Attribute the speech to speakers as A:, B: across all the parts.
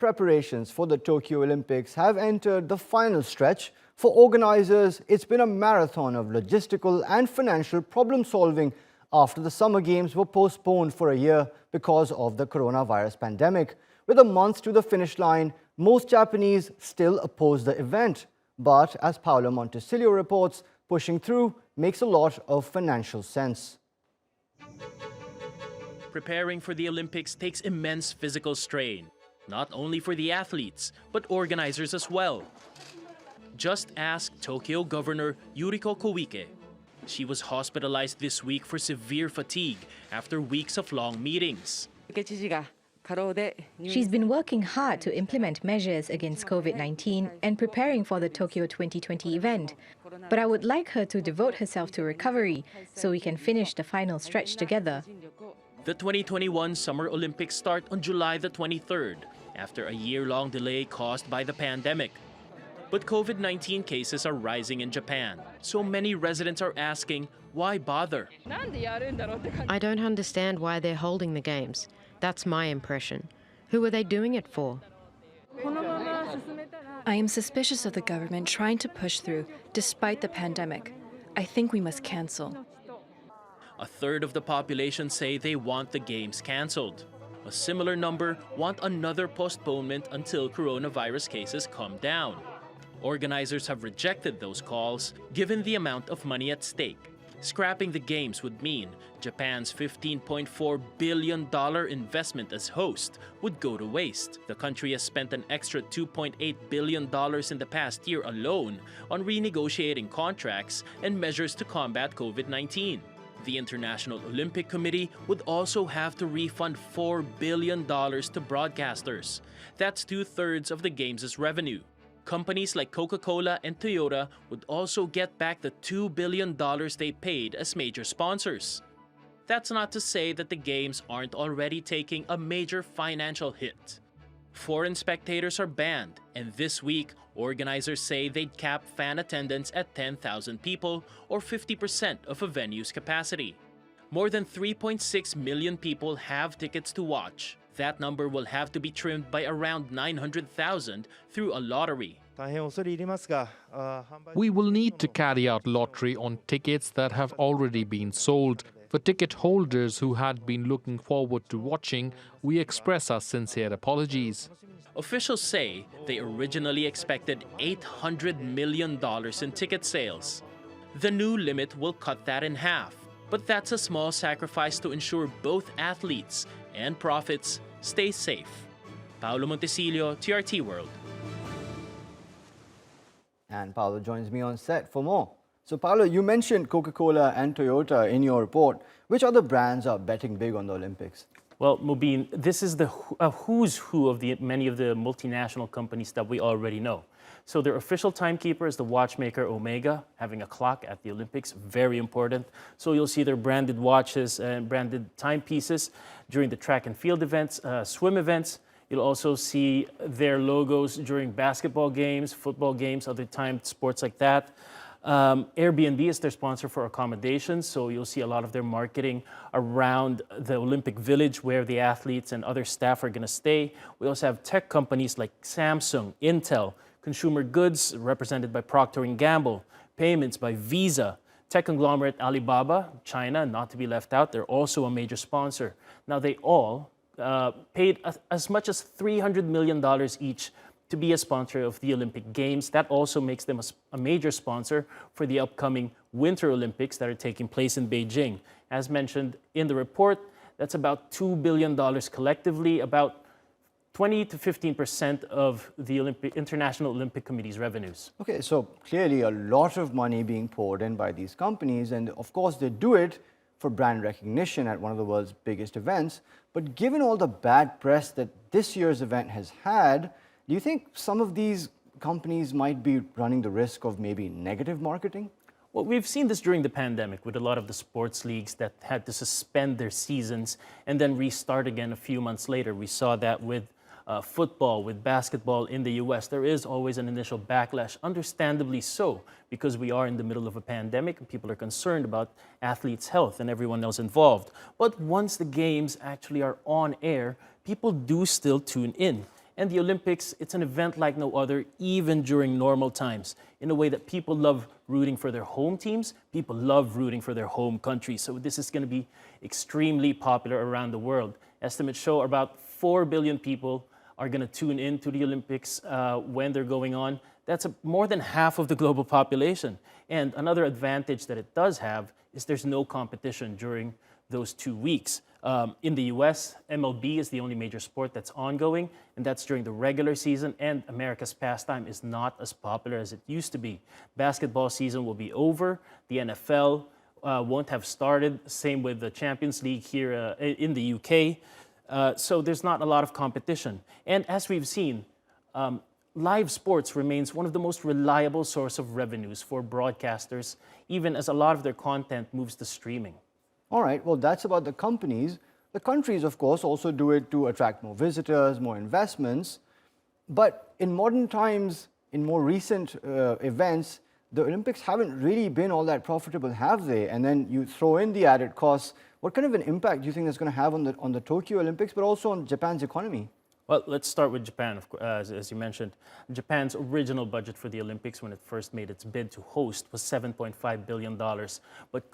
A: preparations for the Tokyo Olympics have entered the final stretch. For organizers, it's been a marathon of logistical and financial problem solving after the Summer Games were postponed for a year because of the coronavirus pandemic. With a month to the finish line, most Japanese still oppose the event. But as Paolo Montesilio reports, pushing through makes a lot of financial sense.
B: Preparing for the Olympics takes immense physical strain, not only for the athletes, but organizers as well. Just ask Tokyo Governor Yuriko Koike. She was hospitalized this week for severe fatigue after weeks of long meetings.
C: She's been working hard to implement measures against COVID-19 and preparing for the Tokyo 2020 event. But I would like her to devote herself to recovery so we can finish the final stretch together.
B: The 2021 Summer Olympics start on July the 23rd, after a year-long delay caused by the pandemic. But COVID-19 cases are rising in Japan, so many residents are asking, why bother?
D: I don't understand why they're holding the games. That's my impression. Who are they doing it for?
E: I am suspicious of the government trying to push through despite the pandemic. I think we must cancel.
B: A third of the population say they want the games cancelled. A similar number want another postponement until coronavirus cases come down. Organizers have rejected those calls, given the amount of money at stake. Scrapping the games would mean Japan's $15.4 billion investment as host would go to waste. The country has spent an extra $2.8 billion in the past year alone on renegotiating contracts and measures to combat COVID-19. The International Olympic Committee would also have to refund $4 billion to broadcasters. That's 2/3 of the Games' revenue. Companies like Coca-Cola and Toyota would also get back the $2 billion they paid as major sponsors. That's not to say that the Games aren't already taking a major financial hit. Foreign spectators are banned, and this week, organizers say they'd cap fan attendance at 10,000 people, or 50% of a venue's capacity. More than 3.6 million people have tickets to watch. That number will have to be trimmed by around 900,000 through a lottery.
F: We will need to carry out lottery on tickets that have already been sold. For ticket holders who had been looking forward to watching, we express our sincere apologies.
B: Officials say they originally expected $800 million in ticket sales. The new limit will cut that in half, but that's a small sacrifice to ensure both athletes and profits stay safe. Paolo Montesilio, TRT World.
A: And Paolo joins me on set for more. So Paolo, you mentioned Coca-Cola and Toyota in your report. Which other brands are betting big on the Olympics?
G: Well, Mubin, this is the who's who of many of the multinational companies that we already know. So their official timekeeper is the watchmaker Omega, having a clock at the Olympics, very important. So you'll see their branded watches and branded timepieces during the track and field events, swim events. You'll also see their logos during basketball games, football games, other timed sports like that. Airbnb is their sponsor for accommodations, so you'll see a lot of their marketing around the Olympic Village where the athletes and other staff are going to stay. We also have tech companies like Samsung, Intel, consumer goods represented by Procter & Gamble, payments by Visa, tech conglomerate Alibaba, China, not to be left out, they're also a major sponsor. Now they all paid as much as $300 million each to be a sponsor of the Olympic Games. That also makes them a major sponsor for the upcoming Winter Olympics that are taking place in Beijing. As mentioned in the report, that's about $2 billion collectively, about 20 to 15% of the International Olympic Committee's revenues.
A: Okay, so clearly a lot of money being poured in by these companies, and of course they do it for brand recognition at one of the world's biggest events. But given all the bad press that this year's event has had, do you think some of these companies might be running the risk of maybe negative marketing?
G: Well, we've seen this during the pandemic with a lot of the sports leagues that had to suspend their seasons and then restart again a few months later. We saw that with football, with basketball in the US. There is always an initial backlash, understandably so, because we are in the middle of a pandemic and people are concerned about athletes' health and everyone else involved. But once the games actually are on air, people do still tune in. And the Olympics, it's an event like no other, even during normal times, in a way that people love rooting for their home teams, people love rooting for their home countries. So this is going to be extremely popular around the world. Estimates show about 4 billion people are going to tune in to the Olympics when they're going on. That's more than half of the global population. And another advantage that it does have is there's no competition during those 2 weeks. In the US, MLB is the only major sport that's ongoing, and that's during the regular season, and America's pastime is not as popular as it used to be. Basketball season will be over. The NFL won't have started. Same with the Champions League here in the UK. So there's not a lot of competition. And as we've seen, live sports remains one of the most reliable source of revenues for broadcasters, even as a lot of their content moves to streaming.
A: All right, well, that's about the companies. The countries, of course, also do it to attract more visitors, more investments. But in modern times, in more recent events, the Olympics haven't really been all that profitable, have they? And then you throw in the added costs. What kind of an impact do you think that's going to have on the Tokyo Olympics, but also on Japan's economy?
G: Well, let's start with Japan, as you mentioned. Japan's original budget for the Olympics when it first made its bid to host was $7.5 billion. But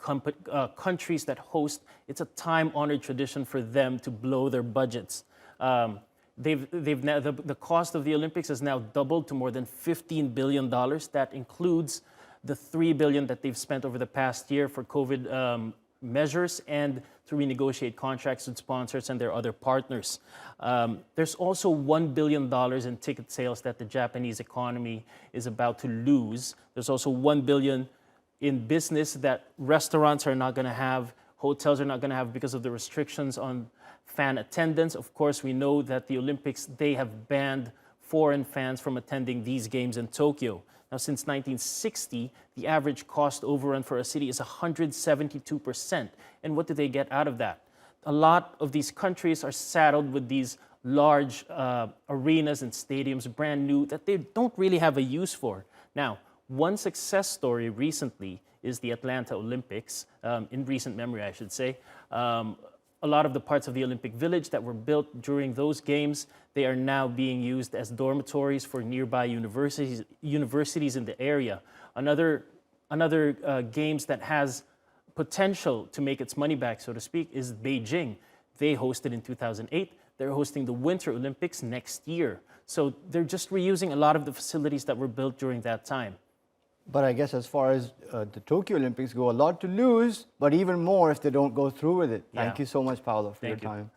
G: countries that host, it's a time-honored tradition for them to blow their budgets. The cost of the Olympics has now doubled to more than $15 billion. That includes the $3 billion that they've spent over the past year for COVID measures and to renegotiate contracts with sponsors and their other partners. There's also $1 billion in ticket sales that the Japanese economy is about to lose. There's also $1 billion in business that restaurants are not going to have, hotels are not going to have because of the restrictions on fan attendance. Of course, we know that the Olympics, they have banned foreign fans from attending these games in Tokyo. Now, since 1960, the average cost overrun for a city is 172%. And what do they get out of that? A lot of these countries are saddled with these large arenas and stadiums, brand new, that they don't really have a use for. Now, one success story recently is the Atlanta Olympics, in recent memory, I should say. A lot of the parts of the Olympic Village that were built during those games, they are now being used as dormitories for nearby universities in the area. Another games that has potential to make its money back, so to speak, is Beijing. They hosted in 2008. They're hosting the Winter Olympics next year. So they're just reusing a lot of the facilities that were built during that time.
A: But I guess as far as the Tokyo Olympics go, a lot to lose, but even more if they don't go through with it. Thank you so much, Paolo, for your time.